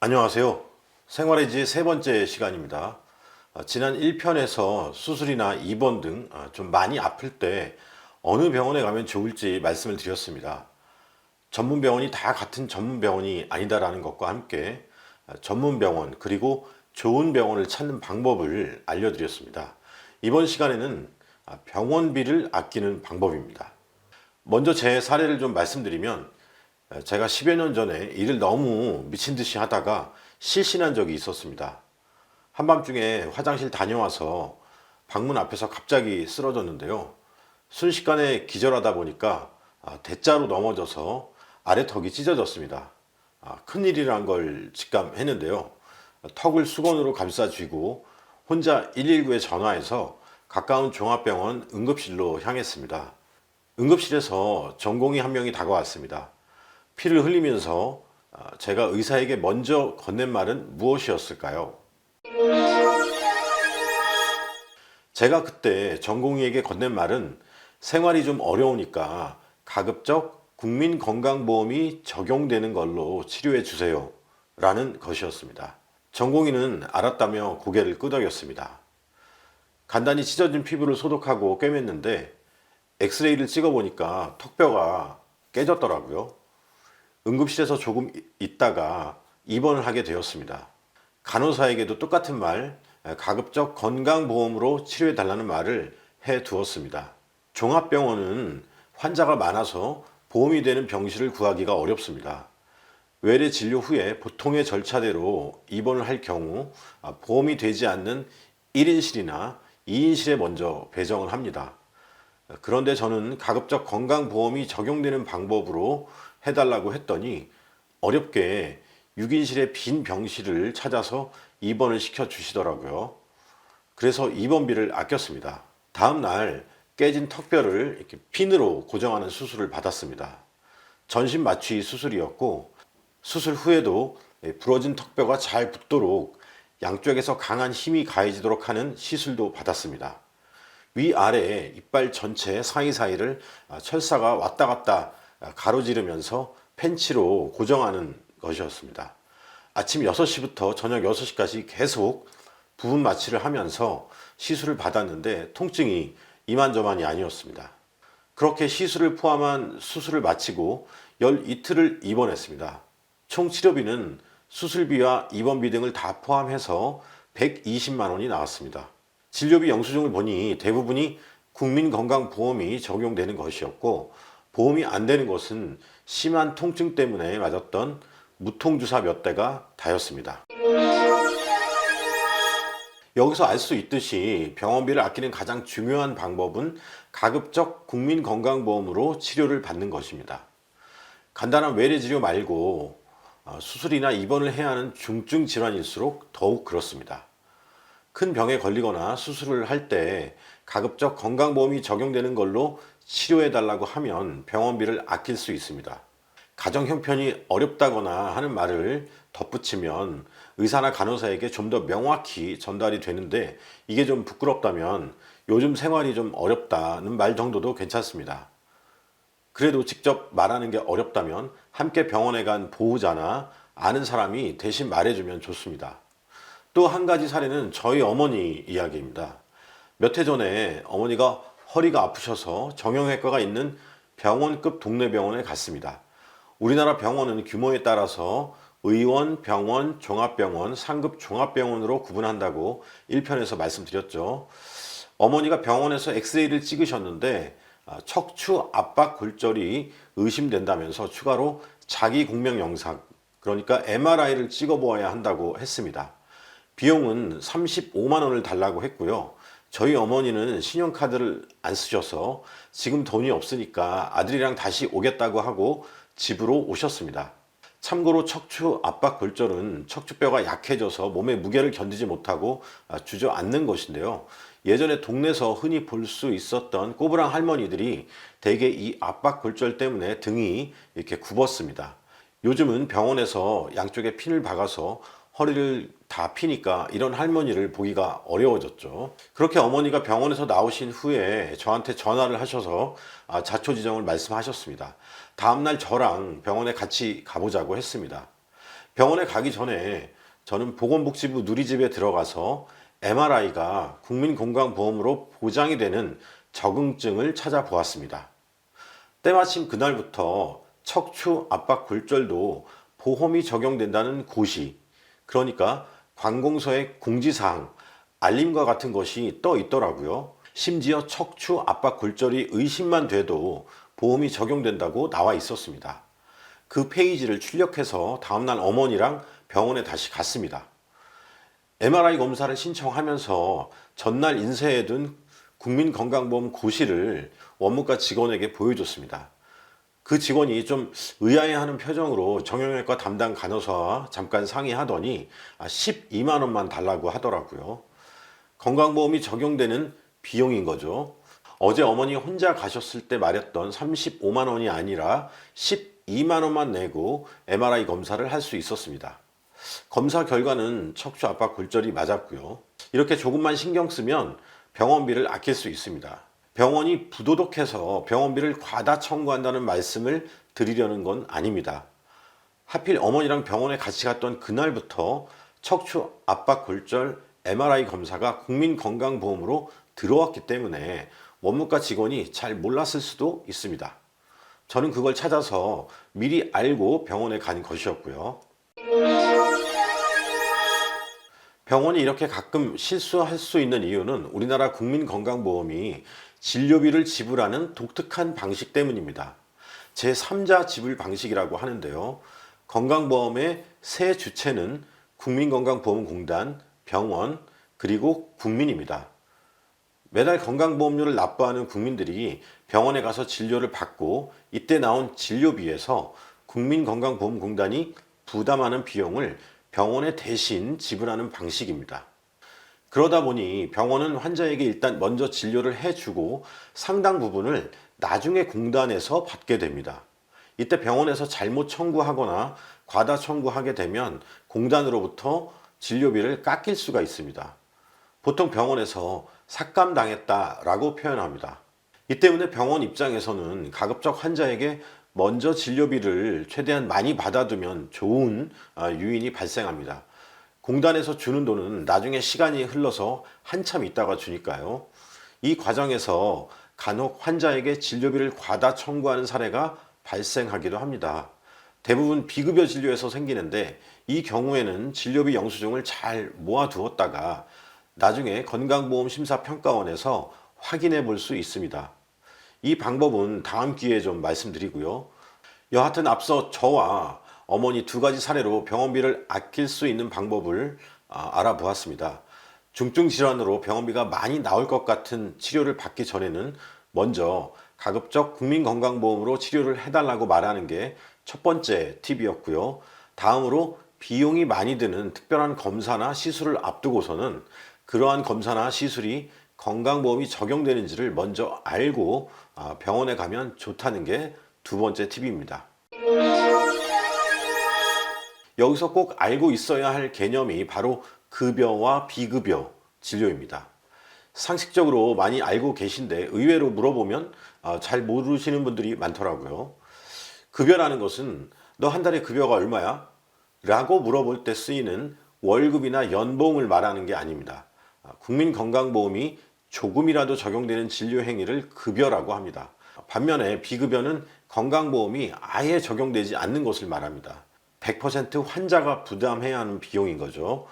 안녕하세요. 생활의 지의 세 번째 시간입니다. 지난 1편에서 수술이나 입원 등 좀 많이 아플 때 어느 병원에 가면 좋을지 말씀을 드렸습니다. 전문 병원이 다 같은 전문 병원이 아니다라는 것과 함께 전문 병원 그리고 좋은 병원을 찾는 방법을 알려드렸습니다. 이번 시간에는 병원비를 아끼는 방법입니다. 먼저 제 사례를 좀 말씀드리면 제가 10여 년 전에 일을 너무 미친 듯이 하다가 실신한 적이 있었습니다. 한밤중에 화장실 다녀와서 방문 앞에서 갑자기 쓰러졌는데요. 순식간에 기절하다 보니까 대자로 넘어져서 아래턱이 찢어졌습니다. 큰일이란 걸 직감했는데요. 턱을 수건으로 감싸 쥐고 혼자 119에 전화해서 가까운 종합병원 응급실로 향했습니다. 응급실에서 전공의 한 명이 다가왔습니다. 피를 흘리면서 제가 의사에게 먼저 건넨 말은 무엇이었을까요? 제가 그때 전공의에게 건넨 말은 생활이 좀 어려우니까 가급적 국민건강보험이 적용되는 걸로 치료해 주세요 라는 것이었습니다. 전공의는 알았다며 고개를 끄덕였습니다. 간단히 찢어진 피부를 소독하고 꿰맸는데 엑스레이를 찍어보니까 턱뼈가 깨졌더라고요. 응급실에서 조금 있다가 입원을 하게 되었습니다. 간호사에게도 똑같은 말, 가급적 건강보험으로 치료해 달라는 말을 해 두었습니다. 종합병원은 환자가 많아서 보험이 되는 병실을 구하기가 어렵습니다. 외래 진료 후에 보통의 절차대로 입원을 할 경우 보험이 되지 않는 1인실이나 2인실에 먼저 배정을 합니다. 그런데 저는 가급적 건강보험이 적용되는 방법으로 해달라고 했더니 어렵게 6인실의 빈 병실을 찾아서 입원을 시켜 주시더라고요. 그래서 입원비를 아꼈습니다. 다음 날 깨진 턱뼈를 이렇게 핀으로 고정하는 수술을 받았습니다. 전신 마취 수술이었고 수술 후에도 부러진 턱뼈가 잘 붙도록 양쪽에서 강한 힘이 가해지도록 하는 시술도 받았습니다. 위아래 이빨 전체 사이사이를 철사가 왔다 갔다 가로지르면서 펜치로 고정하는 것이었습니다. 아침 6시부터 저녁 6시까지 계속 부분 마취를 하면서 시술을 받았는데 통증이 이만저만이 아니었습니다. 그렇게 시술을 포함한 수술을 마치고 열 이틀을 입원했습니다. 총 치료비는 수술비와 입원비 등을 다 포함해서 120만 원이 나왔습니다. 진료비 영수증을 보니 대부분이 국민건강보험이 적용되는 것이었고 보험이 안 되는 것은 심한 통증 때문에 맞았던 무통주사 몇 대가 다였습니다. 여기서 알 수 있듯이 병원비를 아끼는 가장 중요한 방법은 가급적 국민건강보험으로 치료를 받는 것입니다. 간단한 외래치료 말고 수술이나 입원을 해야 하는 중증 질환일수록 더욱 그렇습니다. 큰 병에 걸리거나 수술을 할 때 가급적 건강보험이 적용되는 걸로 치료해 달라고 하면 병원비를 아낄 수 있습니다. 가정 형편이 어렵다거나 하는 말을 덧붙이면 의사나 간호사에게 좀 더 명확히 전달이 되는데 이게 좀 부끄럽다면 요즘 생활이 좀 어렵다는 말 정도도 괜찮습니다. 그래도 직접 말하는 게 어렵다면 함께 병원에 간 보호자나 아는 사람이 대신 말해주면 좋습니다. 또 한 가지 사례는 저희 어머니 이야기입니다. 몇 해 전에 어머니가 허리가 아프셔서 정형외과가 있는 병원급 동네 병원에 갔습니다. 우리나라 병원은 규모에 따라서 의원, 병원, 종합병원, 상급 종합병원으로 구분한다고 1편에서 말씀드렸죠. 어머니가 병원에서 엑스레이를 찍으셨는데 척추 압박 골절이 의심된다면서 추가로 자기 공명 영상, 그러니까 MRI를 찍어보아야 한다고 했습니다. 비용은 35만 원을 달라고 했고요. 저희 어머니는 신용카드를 안 쓰셔서 지금 돈이 없으니까 아들이랑 다시 오겠다고 하고 집으로 오셨습니다. 참고로 척추 압박 골절은 척추뼈가 약해져서 몸의 무게를 견디지 못하고 주저앉는 것인데요. 예전에 동네에서 흔히 볼 수 있었던 꼬부랑 할머니들이 대개 이 압박 골절 때문에 등이 이렇게 굽었습니다. 요즘은 병원에서 양쪽에 핀을 박아서 허리를 다 피니까 이런 할머니를 보기가 어려워졌죠. 그렇게 어머니가 병원에서 나오신 후에 저한테 전화를 하셔서 자초지정을 말씀하셨습니다. 다음날 저랑 병원에 같이 가보자고 했습니다. 병원에 가기 전에 저는 보건복지부 누리집에 들어가서 MRI가 국민건강보험으로 보장이 되는 적응증을 찾아보았습니다. 때마침 그날부터 척추 압박 골절도 보험이 적용된다는 고시, 그러니까 관공서의 공지사항, 알림과 같은 것이 떠 있더라고요. 심지어 척추 압박 골절이 의심만 돼도 보험이 적용된다고 나와 있었습니다. 그 페이지를 출력해서 다음날 어머니랑 병원에 다시 갔습니다. MRI 검사를 신청하면서 전날 인쇄해둔 국민건강보험 고시를 원무과 직원에게 보여줬습니다. 그 직원이 좀 의아해하는 표정으로 정형외과 담당 간호사와 잠깐 상의하더니 12만 원만 달라고 하더라고요. 건강보험이 적용되는 비용인 거죠. 어제 어머니 혼자 가셨을 때 말했던 35만 원이 아니라 12만 원만 내고 MRI 검사를 할 수 있었습니다. 검사 결과는 척추 압박 골절이 맞았고요. 이렇게 조금만 신경 쓰면 병원비를 아낄 수 있습니다. 병원이 부도덕해서 병원비를 과다 청구한다는 말씀을 드리려는 건 아닙니다. 하필 어머니랑 병원에 같이 갔던 그날부터 척추 압박 골절 MRI 검사가 국민건강보험으로 들어왔기 때문에 원무과 직원이 잘 몰랐을 수도 있습니다. 저는 그걸 찾아서 미리 알고 병원에 간 것이었고요. 병원이 이렇게 가끔 실수할 수 있는 이유는 우리나라 국민건강보험이 진료비를 지불하는 독특한 방식 때문입니다. 제3자 지불 방식이라고 하는데요. 건강보험의 세 주체는 국민건강보험공단, 병원, 그리고 국민입니다. 매달 건강보험료를 납부하는 국민들이 병원에 가서 진료를 받고 이때 나온 진료비에서 국민건강보험공단이 부담하는 비용을 병원에 대신 지불하는 방식입니다. 그러다 보니 병원은 환자에게 일단 먼저 진료를 해주고 상당 부분을 나중에 공단에서 받게 됩니다. 이때 병원에서 잘못 청구하거나 과다 청구하게 되면 공단으로부터 진료비를 깎일 수가 있습니다. 보통 병원에서 삭감당했다라고 표현합니다. 이 때문에 병원 입장에서는 가급적 환자에게 먼저 진료비를 최대한 많이 받아두면 좋은 유인이 발생합니다. 공단에서 주는 돈은 나중에 시간이 흘러서 한참 있다가 주니까요. 이 과정에서 간혹 환자에게 진료비를 과다 청구하는 사례가 발생하기도 합니다. 대부분 비급여 진료에서 생기는데 이 경우에는 진료비 영수증을 잘 모아두었다가 나중에 건강보험심사평가원에서 확인해 볼 수 있습니다. 이 방법은 다음 기회에 좀 말씀드리고요. 여하튼 앞서 저와 어머니 두 가지 사례로 병원비를 아낄 수 있는 방법을 알아보았습니다. 중증 질환으로 병원비가 많이 나올 것 같은 치료를 받기 전에는 먼저 가급적 국민건강보험으로 치료를 해달라고 말하는 게 첫 번째 팁이었고요. 다음으로 비용이 많이 드는 특별한 검사나 시술을 앞두고서는 그러한 검사나 시술이 건강보험이 적용되는지를 먼저 알고 병원에 가면 좋다는 게 두 번째 팁입니다. 여기서 꼭 알고 있어야 할 개념이 바로 급여와 비급여 진료입니다. 상식적으로 많이 알고 계신데 의외로 물어보면 잘 모르시는 분들이 많더라고요. 급여라는 것은 너 한 달에 급여가 얼마야? 라고 물어볼 때 쓰이는 월급이나 연봉을 말하는 게 아닙니다. 국민건강보험이 조금이라도 적용되는 진료 행위를 급여라고 합니다. 반면에 비급여는 건강보험이 아예 적용되지 않는 것을 말합니다. 100% 환자가 부담해야 하는 비용인 거죠.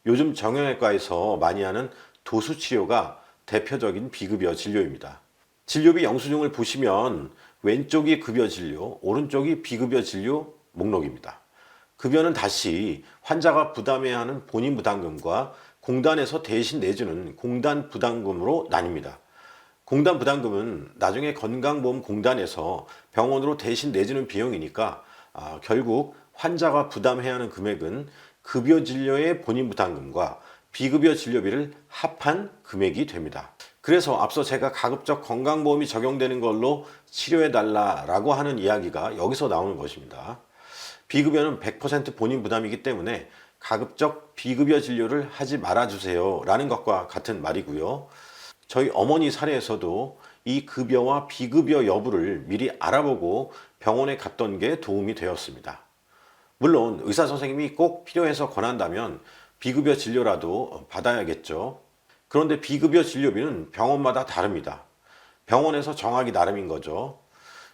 요즘 정형외과에서 많이 하는 도수치료가 대표적인 비급여 진료입니다. 진료비 영수증을 보시면 왼쪽이 급여 진료, 오른쪽이 비급여 진료 목록입니다. 급여는 다시 환자가 부담해야 하는 본인 부담금과 공단에서 대신 내주는 공단 부담금으로 나뉩니다. 공단 부담금은 나중에 건강보험공단에서 병원으로 대신 내주는 비용이니까 결국 환자가 부담해야 하는 금액은 급여 진료의 본인 부담금과 비급여 진료비를 합한 금액이 됩니다. 그래서 앞서 제가 가급적 건강보험이 적용되는 걸로 치료해달라고 하는 이야기가 여기서 나오는 것입니다. 비급여는 100% 본인 부담이기 때문에 가급적 비급여 진료를 하지 말아주세요 라는 것과 같은 말이고요. 저희 어머니 사례에서도 이 급여와 비급여 여부를 미리 알아보고 병원에 갔던 게 도움이 되었습니다. 물론 의사 선생님이 꼭 필요해서 권한다면 비급여 진료라도 받아야겠죠. 그런데 비급여 진료비는 병원마다 다릅니다. 병원에서 정하기 나름인 거죠.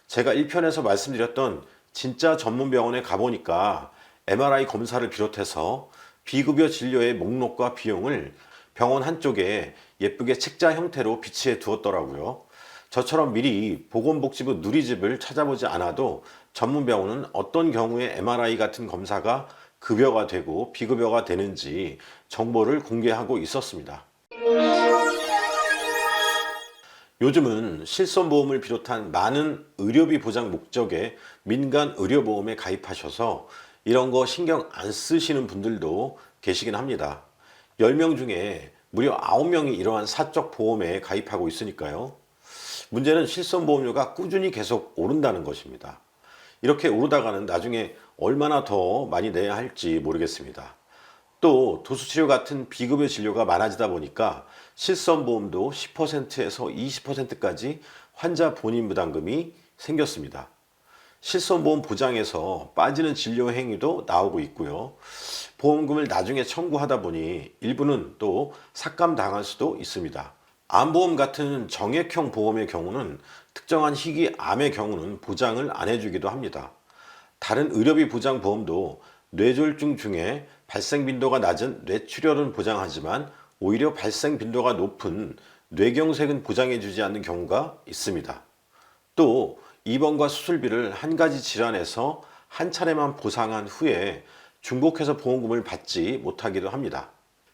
제가 1편에서 말씀드렸던 진짜 전문 병원에 가보니까 MRI 검사를 비롯해서 비급여 진료의 목록과 비용을 병원 한쪽에 예쁘게 책자 형태로 비치해 두었더라고요. 저처럼 미리 보건복지부 누리집을 찾아보지 않아도 전문 병원은 어떤 경우에 MRI 같은 검사가 급여가 되고 비급여가 되는지 정보를 공개하고 있었습니다. 요즘은 실손보험을 비롯한 많은 의료비 보장 목적의 민간 의료보험에 가입하셔서 이런 거 신경 안 쓰시는 분들도 계시긴 합니다. 10명 중에 무려 9명이 이러한 사적 보험에 가입하고 있으니까요. 문제는 실손보험료가 꾸준히 계속 오른다는 것입니다. 이렇게 오르다가는 나중에 얼마나 더 많이 내야 할지 모르겠습니다. 또 도수치료 같은 비급여 진료가 많아지다 보니까 실손보험도 10%에서 20%까지 환자 본인 부담금이 생겼습니다. 실손보험 보장에서 빠지는 진료 행위도 나오고 있고요. 보험금을 나중에 청구하다 보니 일부는 또 삭감당할 수도 있습니다. 암보험 같은 정액형 보험의 경우는 특정한 희귀 암의 경우는 보장을 안 해주기도 합니다. 다른 의료비 보장 보험도 뇌졸중 중에 발생 빈도가 낮은 뇌출혈은 보장하지만 오히려 발생 빈도가 높은 뇌경색은 보장해주지 않는 경우가 있습니다. 또 입원과 수술비를 한 가지 질환에서 한 차례만 보상한 후에 중복해서 보험금을 받지 못하기도 합니다.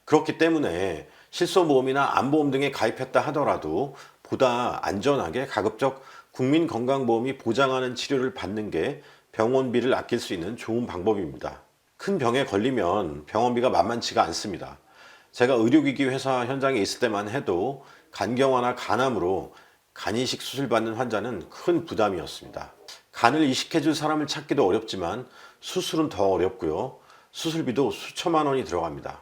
그렇기 때문에 실손보험이나 암보험 등에 가입했다 하더라도 보다 안전하게 가급적 국민건강보험이 보장하는 치료를 받는 게 병원비를 아낄 수 있는 좋은 방법입니다. 큰 병에 걸리면 병원비가 만만치가 않습니다. 제가 의료기기 회사 현장에 있을 때만 해도 간경화나 간암으로 간이식 수술받는 환자는 큰 부담이었습니다. 간을 이식해줄 사람을 찾기도 어렵지만 수술은 더 어렵고요. 수술비도 수천만 원이 들어갑니다.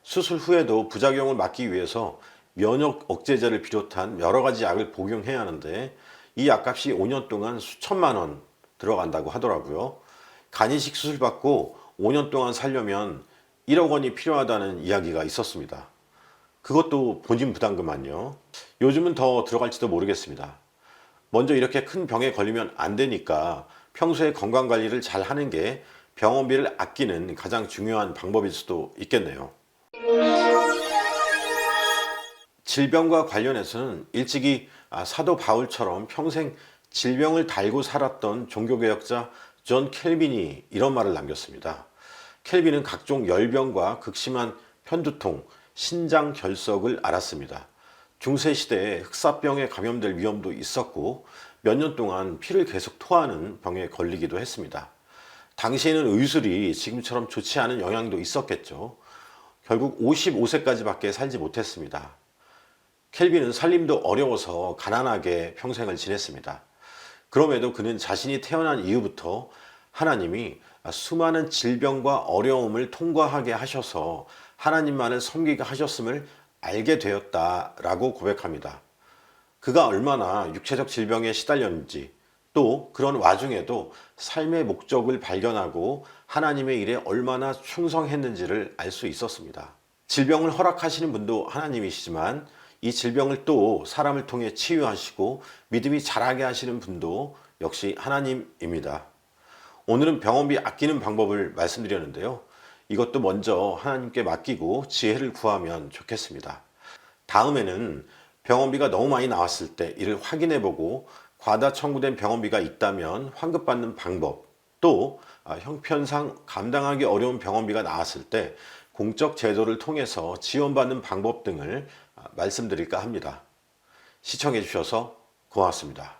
수술 후에도 부작용을 막기 위해서 면역 억제제를 비롯한 여러 가지 약을 복용해야 하는데 이 약값이 5년 동안 수천만 원 들어간다고 하더라고요. 간이식 수술 받고 5년 동안 살려면 1억 원이 필요하다는 이야기가 있었습니다. 그것도 본인 부담금만요. 요즘은 더 들어갈지도 모르겠습니다. 먼저 이렇게 큰 병에 걸리면 안 되니까 평소에 건강관리를 잘 하는 게 병원비를 아끼는 가장 중요한 방법일 수도 있겠네요. 질병과 관련해서는 일찍이 사도 바울처럼 평생 질병을 달고 살았던 종교개혁자 존 켈빈이 이런 말을 남겼습니다. 켈빈은 각종 열병과 극심한 편두통, 신장 결석을 앓았습니다. 중세시대에 흑사병에 감염될 위험도 있었고 몇 년 동안 피를 계속 토하는 병에 걸리기도 했습니다. 당시에는 의술이 지금처럼 좋지 않은 영향도 있었겠죠. 결국 55세까지밖에 살지 못했습니다. 켈빈은 살림도 어려워서 가난하게 평생을 지냈습니다. 그럼에도 그는 자신이 태어난 이후부터 하나님이 수많은 질병과 어려움을 통과하게 하셔서 하나님만을 섬기게 하셨음을 알게 되었다라고 고백합니다. 그가 얼마나 육체적 질병에 시달렸는지 또 그런 와중에도 삶의 목적을 발견하고 하나님의 일에 얼마나 충성했는지를 알 수 있었습니다. 질병을 허락하시는 분도 하나님이시지만 이 질병을 또 사람을 통해 치유하시고 믿음이 자라게 하시는 분도 역시 하나님입니다. 오늘은 병원비 아끼는 방법을 말씀드렸는데요. 이것도 먼저 하나님께 맡기고 지혜를 구하면 좋겠습니다. 다음에는 병원비가 너무 많이 나왔을 때 이를 확인해보고 과다 청구된 병원비가 있다면 환급받는 방법, 또 형편상 감당하기 어려운 병원비가 나왔을 때 공적 제도를 통해서 지원받는 방법 등을 말씀드릴까 합니다. 시청해 주셔서 고맙습니다.